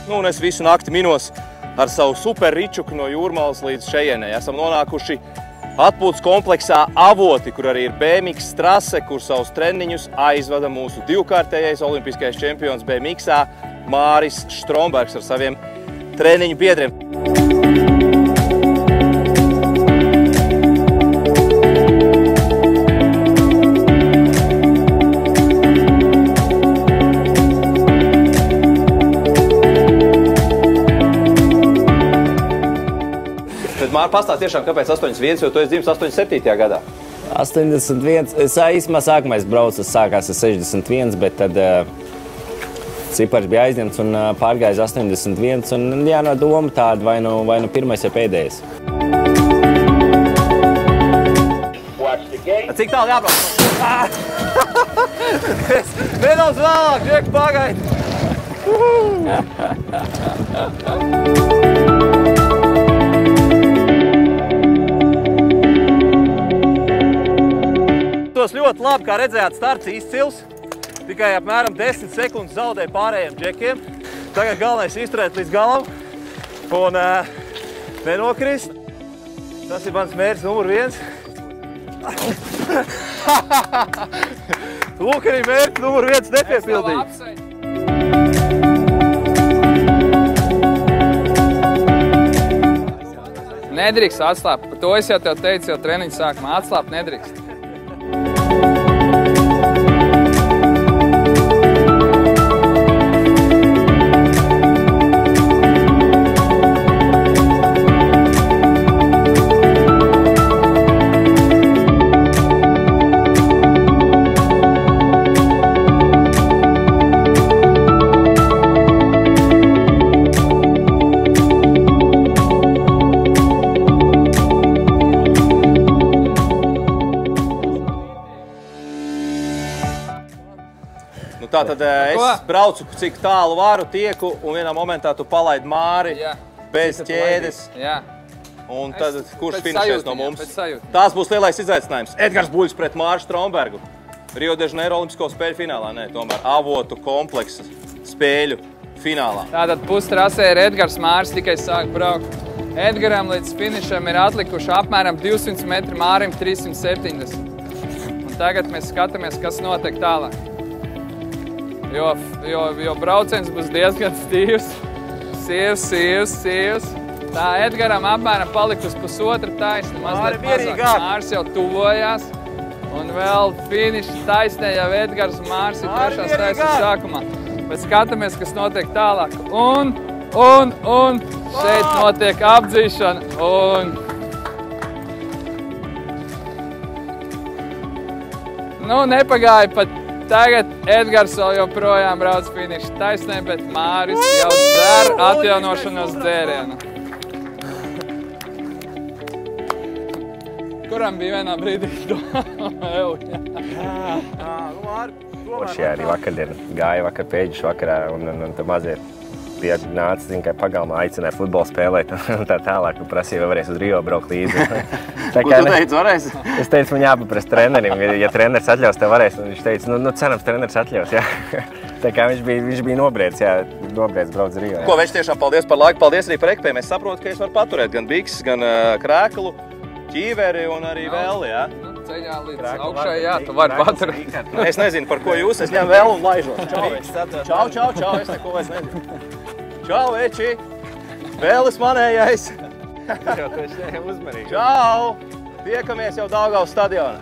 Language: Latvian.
Nu, un es visu nakti minos ar savu super ričuku no Jūrmalas līdz šejienei. Esam nonākuši atpūtas kompleksā Avoti, kur arī ir BMX trase, kur savus treniņus aizvada mūsu divkārtējais olimpiskais čempions BMX-ā Māris Strombergs ar saviem treniņu biedriem. Māri, pastāst tiešām, kāpēc 81, jo tu esi dzimis 87. gadā? 81. Es īstumā sākumā braucu, sākās ar 61, bet tad cipars bija aizņemts un pārgājis 81. Un jā, no doma tāda vai nu pirmais vai pēdējais. Cik tālu jābrauc? Nedaudz vēlāk, Džek, pagaidi! Ļoti labi, kā redzējāt, starts izcils. Tikai apmēram 10 sekundes zaudēja pārējiem džekiem. Tagad galvenais izturēt līdz galam un nenokrist. Tas ir mans mērķis numur 1. Lūk, arī mērķis numur 1 nepiepildīt. Nedrīkst atslāpt. Par to es jau tev teicu, jau treniņu sākumā. Atslāpt nedrīkst. Tātad es braucu, cik tālu varu, tieku, un vienā momentā tu palaidi Māri bez ķēdes. Un tad kurš finišēs no mums? Tās būs lielais izaicinājums. Edgars Buļs pret Māru Strombergu. Rio de Janeiro olimpisko spēļu finālā, nē, tomēr Avotu kompleksa spēļu finālā. Tātad pustrasē ir Edgars, Māris tikai sāk braukt. Edgaram līdz finišam ir atlikuši apmēram 200 metri, Mārim 370. Un tagad mēs skatāmies, kas notiek tālāk. Jo brauciens būs diezgan stīvs. Sievs. Tā Edgaram apmēram palikusi pusotra taisna, mazliet mazāk. Māris jau tuvojās. Un vēl finiša taisnē jau Edgars un Māris ir trešās taisnas sākumā. Bet skatāmies, kas notiek tālāk. Un šeit notiek apdzīšana. Nu, nepagāja pat. Tagad Edgars vēl joprojām brauc finiša taisnē, bet Māris jau dzer atjaunošanos dzērienu. Kuram bija vienā brīdī Šajā arī vakardien gāja vakar pēģišu vakarā un tā mazie nāca, zin, ka pagalmā aicināja futbolu spēlēt un tā tālāk, un prasīja, vai varēs uz Rio braukt līdzi. Ko tu teici, varēs? Es teicu, man jāpaprast trenerim, ja treneris atļaus, tev varēs, un viņš teica, nu cerams, treneris atļaus, jā. Tā kā viņš bija nobriedis, jā, nobriedis brauc uz Rio. Ko, veči, tiešām paldies par laiku, paldies arī par ekipēm. Es saprotu, ka es varu paturēt gan bikses, gan krēklu, ķīveri un arī vēl, jā. Ceļā līdz augšai, jā, tu vari paturēt. Es nezinu, par ko jūs, es ņem vēl un laižos. Čau, es neko vairs nezinu. Čau, veči! Vēlis manējais! Jo, tu esi uzmanīgi. Čau! Tiekamies jau Daugavas stadionā.